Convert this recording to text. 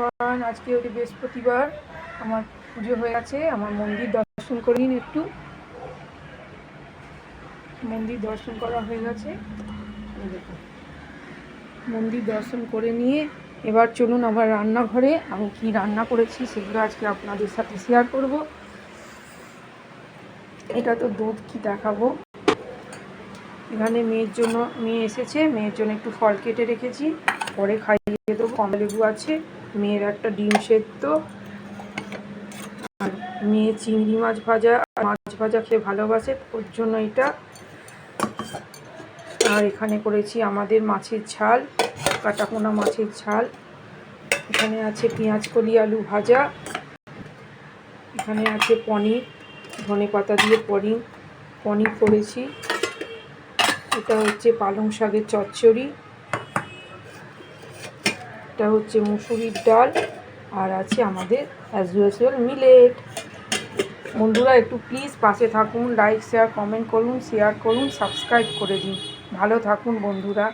Everyone, আজকে হচ্ছে বৃহস্পতিবার। আমার পুজো হয়ে গেছে। আমার মন্দির দর্শন করে নিন একটু। মন্দির দর্শন করা হয়ে গেছে। মন্দির দর্শন করে নিয়ে এবার চলুন আবার রান্নাঘরে। আমি কি রান্না করেছি সেগুলো আজকে আপনাদের সাথে শেয়ার করব। এটা তো দুধ, কি দেখাবো। এখানে মেয়ে এসেছে, মেয়ের জন্য একটু ফল কেটে রেখেছি, পরে খাইয়ে দেবো। কমলালেবু আছে, মেয়ের একটা ডিম সেদ্ধ, আর মেয়ে চিংড়ি মাছ ভাজা আর মাছ ভাজা খেয়ে ভালোবাসে, ওর জন্য এটা। আর এখানে করেছি আমাদের মাছের ঝাল, কাটাপোনা মাছের ঝাল। এখানে আছে পেঁয়াজকলি আলু ভাজা। এখানে আছে পনির, ধনেপাতা দিয়ে পনির করেছি। এটা হচ্ছে পালং শাকের চচ্চড়ি। এটা হচ্ছে মুসুরির ডাল। আর আছে আমাদের অ্যাজ ইউজুয়াল মিলেট। বন্ধুরা একটু প্লিজ পাশে থাকুন, লাইক শেয়ার কমেন্ট করুন, শেয়ার করুন, সাবস্ক্রাইব করে দিন। ভালো থাকুন বন্ধুরা।